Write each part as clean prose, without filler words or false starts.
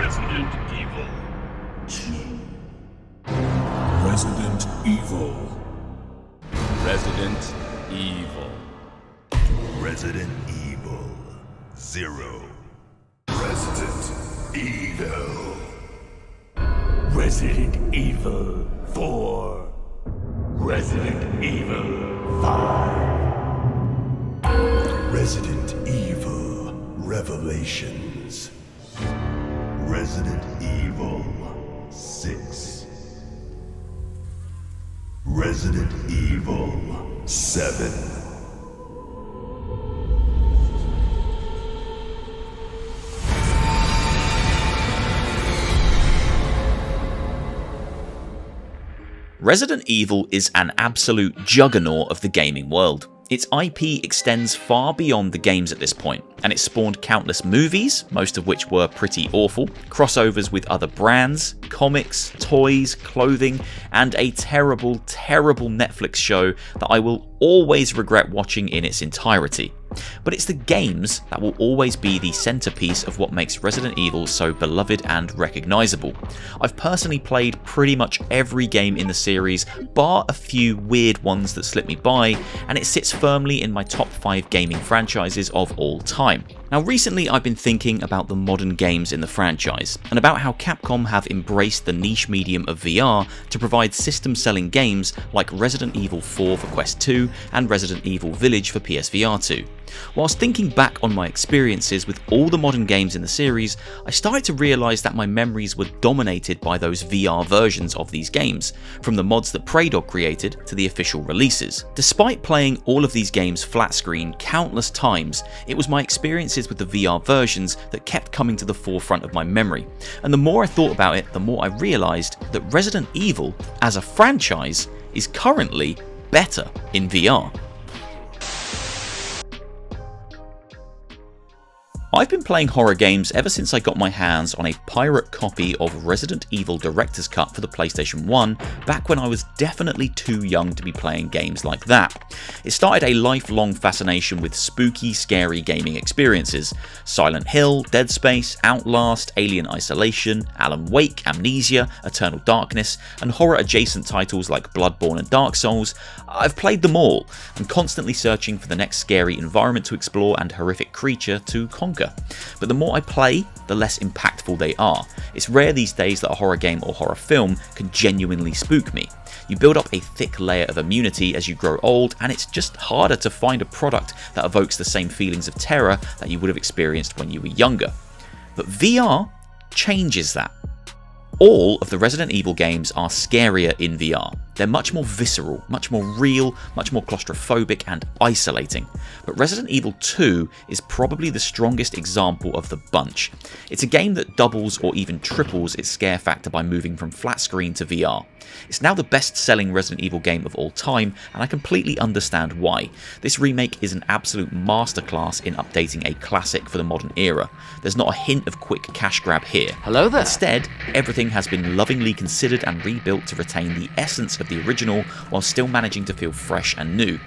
Resident Evil 2. Resident Evil. Resident Evil. Resident Evil 0. Resident Evil. Resident Evil 4. Resident Evil 5. Resident Evil Revelations. Resident Evil 6. Resident Evil 7. Resident Evil is an absolute juggernaut of the gaming world. Its IP extends far beyond the games at this point, and it spawned countless movies, most of which were pretty awful, crossovers with other brands, comics, toys, clothing, and a terrible, terrible Netflix show that I will always regret watching in its entirety. But it's the games that will always be the centerpiece of what makes Resident Evil so beloved and recognizable. I've personally played pretty much every game in the series, bar a few weird ones that slip me by, and it sits firmly in my top 5 gaming franchises of all time. Now recently I've been thinking about the modern games in the franchise, and about how Capcom have embraced the niche medium of VR to provide system-selling games like Resident Evil 4 for Quest 2 and Resident Evil Village for PSVR 2. Whilst thinking back on my experiences with all the modern games in the series, I started to realise that my memories were dominated by those VR versions of these games, from the mods that Praydog created to the official releases. Despite playing all of these games flat screen countless times, it was my experiences with the VR versions that kept coming to the forefront of my memory, and the more I thought about it, the more I realised that Resident Evil, as a franchise, is currently better in VR. I've been playing horror games ever since I got my hands on a pirate copy of Resident Evil Director's Cut for the PlayStation 1 back when I was definitely too young to be playing games like that. It started a lifelong fascination with spooky, scary gaming experiences. Silent Hill, Dead Space, Outlast, Alien Isolation, Alan Wake, Amnesia, Eternal Darkness, and horror adjacent titles like Bloodborne and Dark Souls. I've played them all, and constantly searching for the next scary environment to explore and horrific creature to conquer. But the more I play, the less impactful they are. It's rare these days that a horror game or horror film can genuinely spook me. You build up a thick layer of immunity as you grow old, and it's just harder to find a product that evokes the same feelings of terror that you would have experienced when you were younger. But VR changes that. All of the Resident Evil games are scarier in VR. They're much more visceral, much more real, much more claustrophobic and isolating. But Resident Evil 2 is probably the strongest example of the bunch. It's a game that doubles or even triples its scare factor by moving from flat screen to VR. It's now the best-selling Resident Evil game of all time, and I completely understand why. This remake is an absolute masterclass in updating a classic for the modern era. There's not a hint of quick cash grab here. Hello there. Instead, everything has been lovingly considered and rebuilt to retain the essence of the original while still managing to feel fresh and new.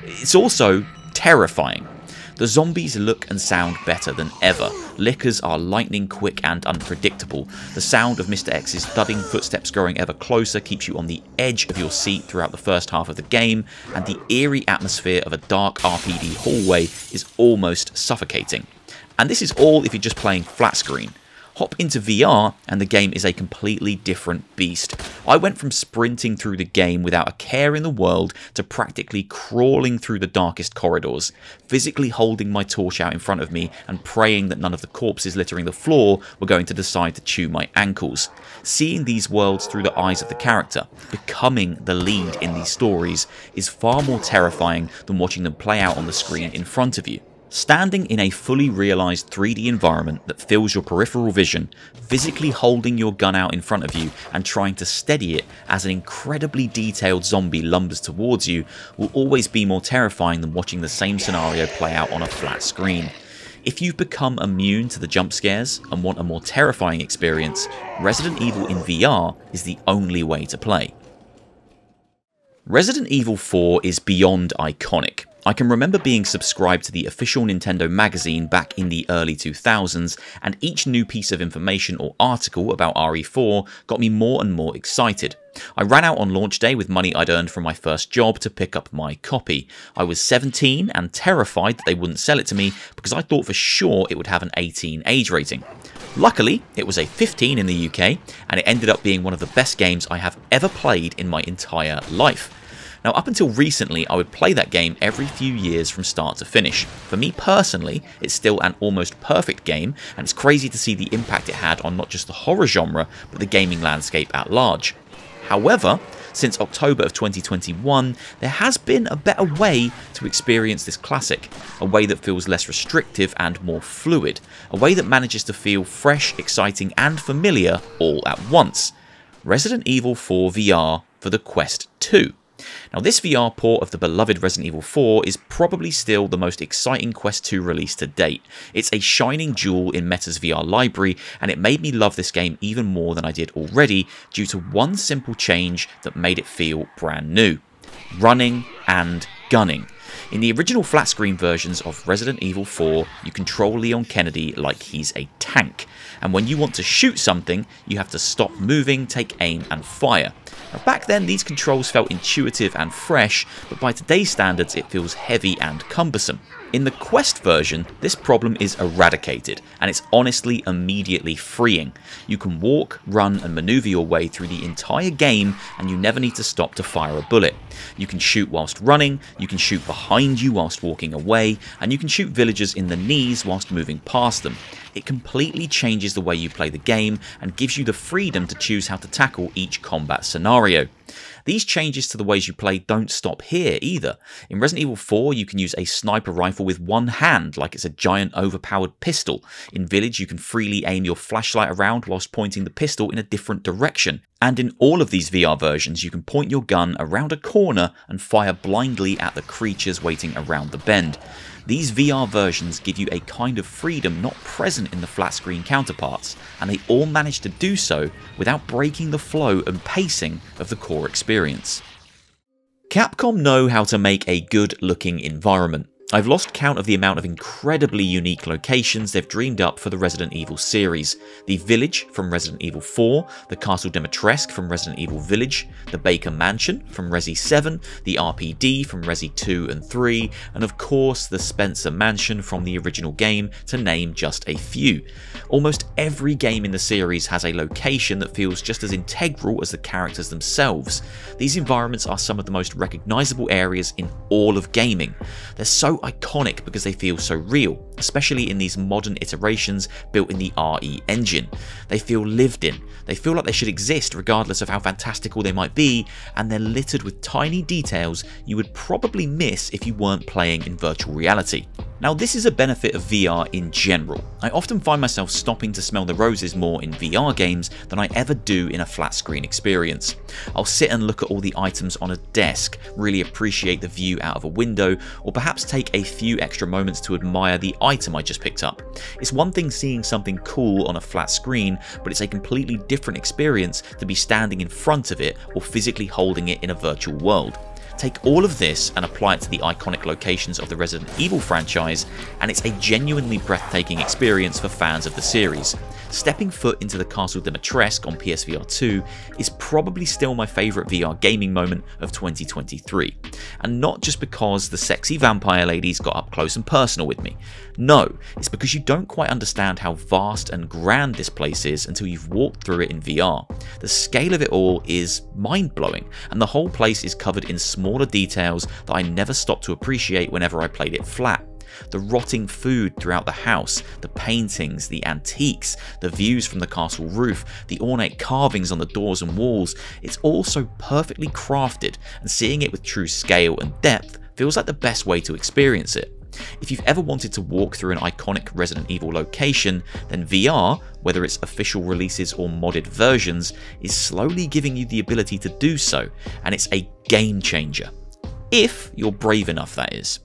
It's also terrifying. The zombies look and sound better than ever. Lickers are lightning quick and unpredictable. The sound of Mr. X's thudding footsteps growing ever closer keeps you on the edge of your seat throughout the first half of the game, and the eerie atmosphere of a dark RPD hallway is almost suffocating. And this is all if you're just playing flat screen. Hop into VR and the game is a completely different beast. I went from sprinting through the game without a care in the world to practically crawling through the darkest corridors, physically holding my torch out in front of me and praying that none of the corpses littering the floor were going to decide to chew my ankles. Seeing these worlds through the eyes of the character, becoming the lead in these stories, is far more terrifying than watching them play out on the screen in front of you. Standing in a fully realised 3D environment that fills your peripheral vision, physically holding your gun out in front of you and trying to steady it as an incredibly detailed zombie lumbers towards you will always be more terrifying than watching the same scenario play out on a flat screen. If you've become immune to the jump scares and want a more terrifying experience, Resident Evil in VR is the only way to play. Resident Evil 4 is beyond iconic. I can remember being subscribed to the official Nintendo magazine back in the early 2000s, and each new piece of information or article about RE4 got me more and more excited. I ran out on launch day with money I'd earned from my first job to pick up my copy. I was 17 and terrified that they wouldn't sell it to me because I thought for sure it would have an 18 age rating. Luckily, it was a 15 in the UK, and it ended up being one of the best games I have ever played in my entire life. Now, up until recently, I would play that game every few years from start to finish. For me personally, it's still an almost perfect game, and it's crazy to see the impact it had on not just the horror genre, but the gaming landscape at large. However, since October of 2021, there has been a better way to experience this classic, a way that feels less restrictive and more fluid, a way that manages to feel fresh, exciting and familiar all at once. Resident Evil 4 VR for the Quest 2. Now, this VR port of the beloved Resident Evil 4 is probably still the most exciting Quest 2 release to date. It's a shining jewel in Meta's VR library, and it made me love this game even more than I did already due to one simple change that made it feel brand new: running and gunning. In the original flat screen versions of Resident Evil 4, you control Leon Kennedy like he's a tank, and when you want to shoot something, you have to stop moving, take aim and fire. Now, back then these controls felt intuitive and fresh, but by today's standards it feels heavy and cumbersome. In the Quest version, this problem is eradicated, and it's honestly immediately freeing. You can walk, run and maneuver your way through the entire game, and you never need to stop to fire a bullet. You can shoot whilst running, you can shoot behind you whilst walking away, and you can shoot villagers in the knees whilst moving past them. It completely changes the way you play the game and gives you the freedom to choose how to tackle each combat scenario. These changes to the ways you play don't stop here either. In Resident Evil 4, you can use a sniper rifle with one hand like it's a giant overpowered pistol. In Village, you can freely aim your flashlight around whilst pointing the pistol in a different direction. And in all of these VR versions, you can point your gun around a corner and fire blindly at the creatures waiting around the bend. These VR versions give you a kind of freedom not present in the flat screen counterparts, and they all manage to do so without breaking the flow and pacing of the core experience. Capcom know how to make a good looking environment. I've lost count of the amount of incredibly unique locations they've dreamed up for the Resident Evil series. The Village from Resident Evil 4, the Castle Dimitrescu from Resident Evil Village, the Baker Mansion from Resi 7, the RPD from Resi 2 and 3, and of course the Spencer Mansion from the original game, to name just a few. Almost every game in the series has a location that feels just as integral as the characters themselves. These environments are some of the most recognisable areas in all of gaming. They're so iconic because they feel so real, especially in these modern iterations built in the RE engine. They feel lived in, they feel like they should exist regardless of how fantastical they might be, and they're littered with tiny details you would probably miss if you weren't playing in virtual reality. Now, this is a benefit of VR in general. I often find myself stopping to smell the roses more in VR games than I ever do in a flat screen experience. I'll sit and look at all the items on a desk, really appreciate the view out of a window, or perhaps take a few extra moments to admire the item I just picked up. It's one thing seeing something cool on a flat screen, but it's a completely different experience to be standing in front of it or physically holding it in a virtual world. Take all of this and apply it to the iconic locations of the Resident Evil franchise, and it's a genuinely breathtaking experience for fans of the series. Stepping foot into the Castle Dimitrescu on PSVR 2 is probably still my favourite VR gaming moment of 2023. And not just because the sexy vampire ladies got up close and personal with me. No, it's because you don't quite understand how vast and grand this place is until you've walked through it in VR. The scale of it all is mind-blowing, and the whole place is covered in smaller details that I never stopped to appreciate whenever I played it flat. The rotting food throughout the house, the paintings, the antiques, the views from the castle roof, the ornate carvings on the doors and walls, it's all so perfectly crafted, and seeing it with true scale and depth feels like the best way to experience it. If you've ever wanted to walk through an iconic Resident Evil location, then VR, whether it's official releases or modded versions, is slowly giving you the ability to do so, and it's a game changer. If you're brave enough, that is.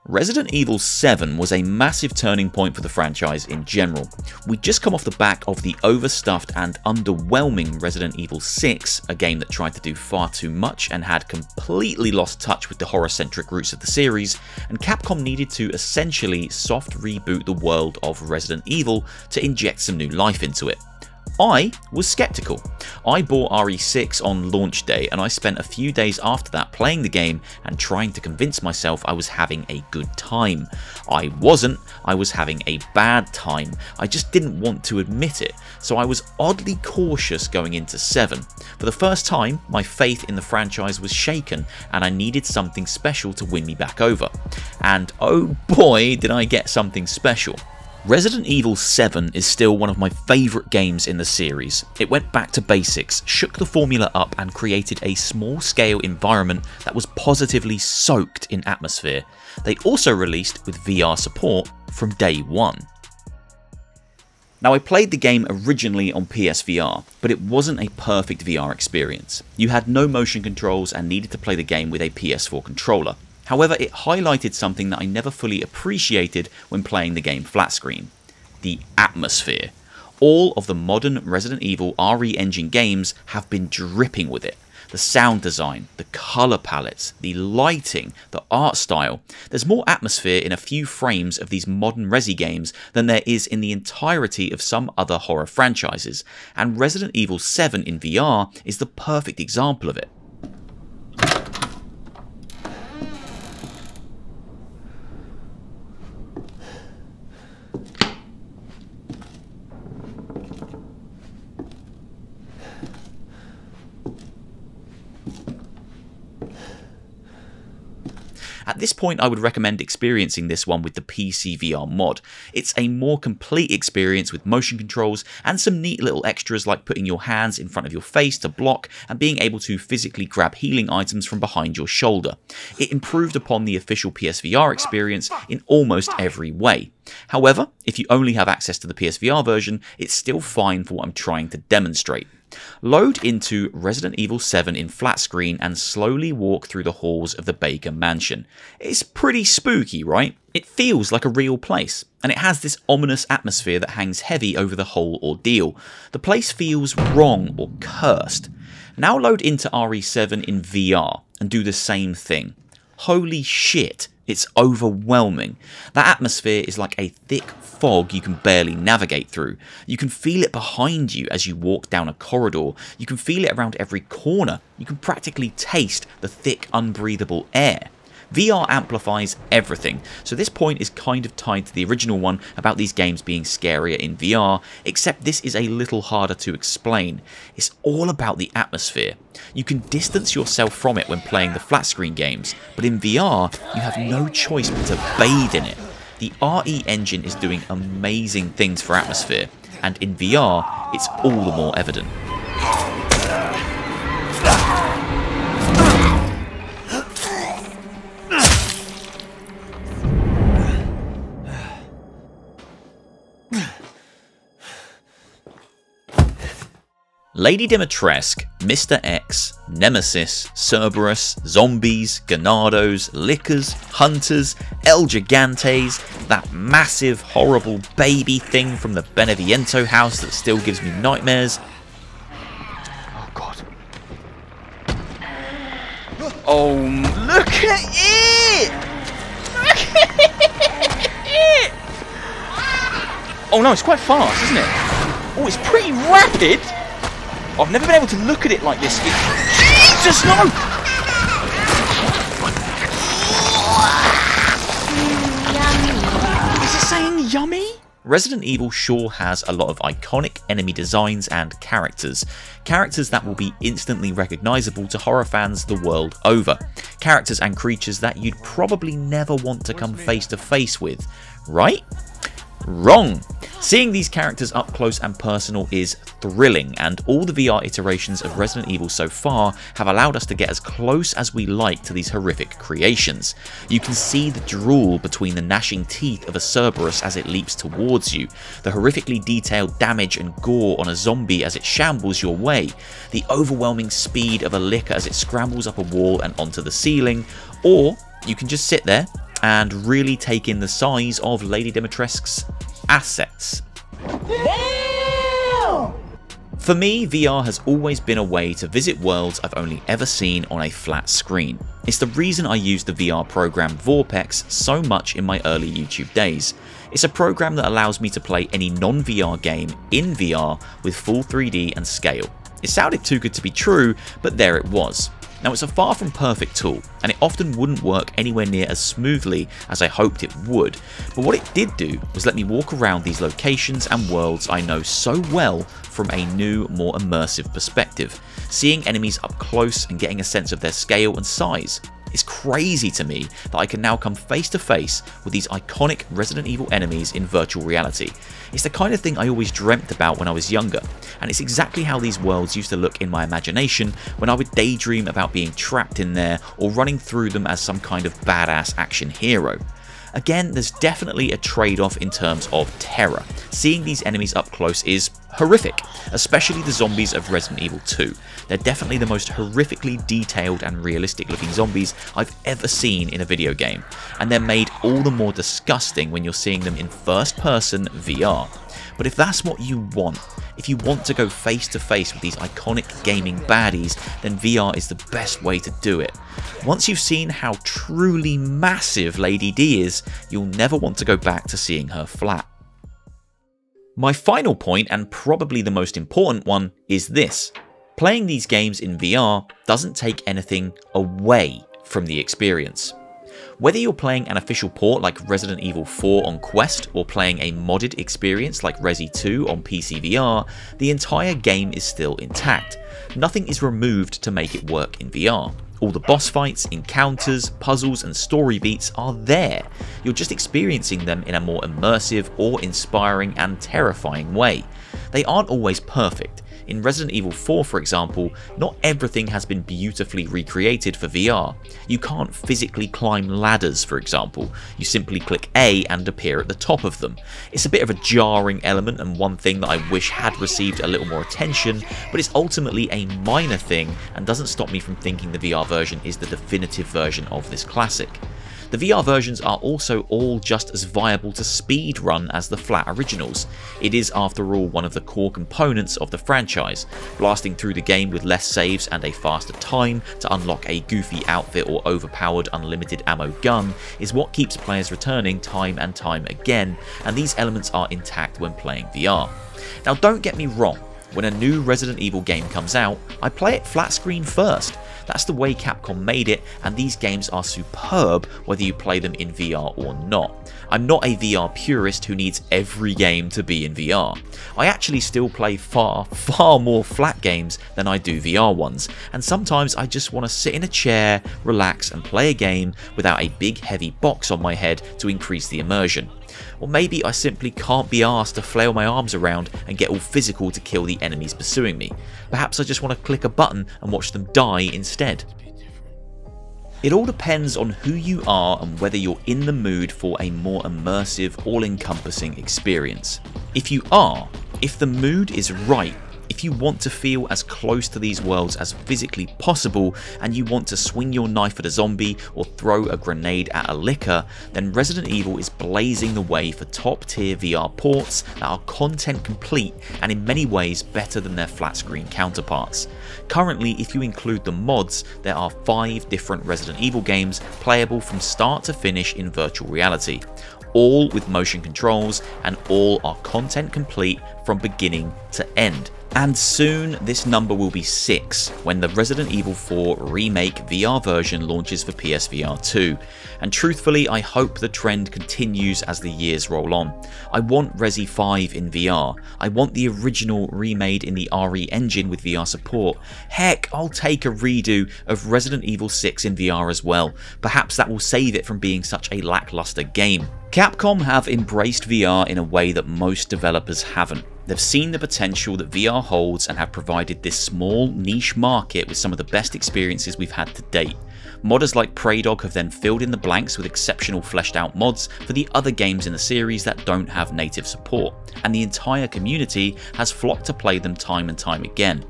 Resident Evil 7 was a massive turning point for the franchise in general. We'd just come off the back of the overstuffed and underwhelming Resident Evil 6, a game that tried to do far too much and had completely lost touch with the horror-centric roots of the series, and Capcom needed to essentially soft reboot the world of Resident Evil to inject some new life into it. I was skeptical. I bought RE6 on launch day, and I spent a few days after that playing the game and trying to convince myself I was having a good time. I wasn't, I was having a bad time. I just didn't want to admit it, so I was oddly cautious going into 7. For the first time, my faith in the franchise was shaken, and I needed something special to win me back over. And oh boy, did I get something special. Resident Evil 7 is still one of my favourite games in the series. It went back to basics, shook the formula up and created a small-scale environment that was positively soaked in atmosphere. They also released with VR support from day one. Now, I played the game originally on PSVR, but it wasn't a perfect VR experience. You had no motion controls and needed to play the game with a PS4 controller. However, it highlighted something that I never fully appreciated when playing the game flat screen: the atmosphere. All of the modern Resident Evil RE Engine games have been dripping with it. The sound design, the colour palettes, the lighting, the art style. There's more atmosphere in a few frames of these modern Resi games than there is in the entirety of some other horror franchises, and Resident Evil 7 in VR is the perfect example of it. At this point, I would recommend experiencing this one with the PSVR mod. It's a more complete experience with motion controls and some neat little extras like putting your hands in front of your face to block and being able to physically grab healing items from behind your shoulder. It improved upon the official PSVR experience in almost every way. However, if you only have access to the PSVR version, it's still fine for what I'm trying to demonstrate. Load into Resident Evil 7 in flat screen and slowly walk through the halls of the Baker mansion. It's pretty spooky, right? It feels like a real place, and it has this ominous atmosphere that hangs heavy over the whole ordeal. The place feels wrong or cursed. Now load into RE7 in VR and do the same thing. Holy shit, it's overwhelming. That atmosphere is like a thick fog you can barely navigate through. You can feel it behind you as you walk down a corridor. You can feel it around every corner. You can practically taste the thick, unbreathable air. VR amplifies everything, so this point is kind of tied to the original one about these games being scarier in VR, except this is a little harder to explain. It's all about the atmosphere. You can distance yourself from it when playing the flat screen games, but in VR, you have no choice but to bathe in it. The RE engine is doing amazing things for atmosphere, and in VR, it's all the more evident. Lady Dimitrescu, Mr. X, Nemesis, Cerberus, zombies, Ganados, lickers, hunters, El Gigantes, that massive horrible baby thing from the Beneviento house that still gives me nightmares. Oh god. Oh, look at it! Look at it! Oh no, it's quite fast, isn't it? Oh, it's pretty rapid! I've never been able to look at it like this. Jesus, no! Is it saying yummy? Resident Evil sure has a lot of iconic enemy designs and characters. Characters that will be instantly recognisable to horror fans the world over. Characters and creatures that you'd probably never want to come face to face with. Right? Wrong! Seeing these characters up close and personal is thrilling, and all the VR iterations of Resident Evil so far have allowed us to get as close as we like to these horrific creations. You can see the drool between the gnashing teeth of a Cerberus as it leaps towards you, the horrifically detailed damage and gore on a zombie as it shambles your way, the overwhelming speed of a licker as it scrambles up a wall and onto the ceiling, or you can just sit there and really take in the size of Lady Dimitrescu's assets. Damn! For me, VR has always been a way to visit worlds I've only ever seen on a flat screen. It's the reason I used the VR program Vorpex so much in my early YouTube days. It's a program that allows me to play any non-VR game in VR with full 3D and scale. It sounded too good to be true, but there it was. Now, it's a far from perfect tool, and it often wouldn't work anywhere near as smoothly as I hoped it would, but what it did do was let me walk around these locations and worlds I know so well from a new, more immersive perspective, seeing enemies up close and getting a sense of their scale and size. It's crazy to me that I can now come face to face with these iconic Resident Evil enemies in virtual reality. It's the kind of thing I always dreamt about when I was younger, and it's exactly how these worlds used to look in my imagination when I would daydream about being trapped in there or running through them as some kind of badass action hero. Again, there's definitely a trade-off in terms of terror. Seeing these enemies up close is horrific, especially the zombies of Resident Evil 2. They're definitely the most horrifically detailed and realistic looking zombies I've ever seen in a video game, and they're made all the more disgusting when you're seeing them in first person VR. But if that's what you want, if you want to go face to face with these iconic gaming baddies, then VR is the best way to do it. Once you've seen how truly massive Lady D is, you'll never want to go back to seeing her flat. My final point, and probably the most important one, is this. Playing these games in VR doesn't take anything away from the experience. Whether you're playing an official port like Resident Evil 4 on Quest or playing a modded experience like Resi 2 on PSVR, the entire game is still intact. Nothing is removed to make it work in VR. All the boss fights, encounters, puzzles and story beats are there. You're just experiencing them in a more immersive, awe-inspiring and terrifying way. They aren't always perfect. In Resident Evil 4, for example, not everything has been beautifully recreated for VR. You can't physically climb ladders, for example. You simply click A and appear at the top of them. It's a bit of a jarring element and one thing that I wish had received a little more attention, but it's ultimately a minor thing and doesn't stop me from thinking the VR version is the definitive version of this classic. The VR versions are also all just as viable to speedrun as the flat originals. It is, after all, one of the core components of the franchise. Blasting through the game with less saves and a faster time to unlock a goofy outfit or overpowered unlimited ammo gun is what keeps players returning time and time again, and these elements are intact when playing VR. Now, don't get me wrong, when a new Resident Evil game comes out, I play it flat screen first. That's the way Capcom made it, and these games are superb whether you play them in VR or not. I'm not a VR purist who needs every game to be in VR. I actually still play far more flat games than I do VR ones, and sometimes I just want to sit in a chair, relax and play a game without a big heavy box on my head to increase the immersion. Or maybe I simply can't be asked to flail my arms around and get all physical to kill the enemies pursuing me. Perhaps I just want to click a button and watch them die instead. It all depends on who you are and whether you're in the mood for a more immersive, all-encompassing experience. If you are, if the mood is right, if you want to feel as close to these worlds as physically possible and you want to swing your knife at a zombie or throw a grenade at a licker, then Resident Evil is blazing the way for top tier VR ports that are content complete and in many ways better than their flat screen counterparts. Currently, if you include the mods, there are 5 different Resident Evil games playable from start to finish in virtual reality. All with motion controls and all are content complete from beginning to end. And soon this number will be 6 when the Resident Evil 4 Remake VR version launches for PSVR 2. And truthfully, I hope the trend continues as the years roll on. I want Resi 5 in VR. I want the original remade in the RE engine with VR support. Heck, I'll take a redo of Resident Evil 6 in VR as well. Perhaps that will save it from being such a lackluster game. Capcom have embraced VR in a way that most developers haven't. They've seen the potential that VR holds and have provided this small niche market with some of the best experiences we've had to date. Modders like Praydog have then filled in the blanks with exceptional fleshed out mods for the other games in the series that don't have native support, and the entire community has flocked to play them time and time again.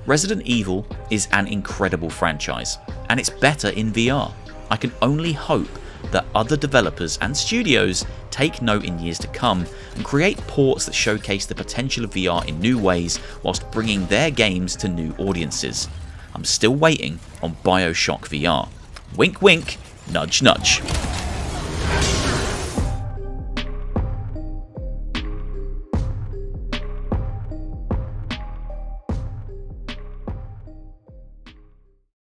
Resident Evil is an incredible franchise, and it's better in VR. I can only hope that other developers and studios take note in years to come and create ports that showcase the potential of VR in new ways whilst bringing their games to new audiences. I'm still waiting on BioShock VR. Wink wink, nudge nudge.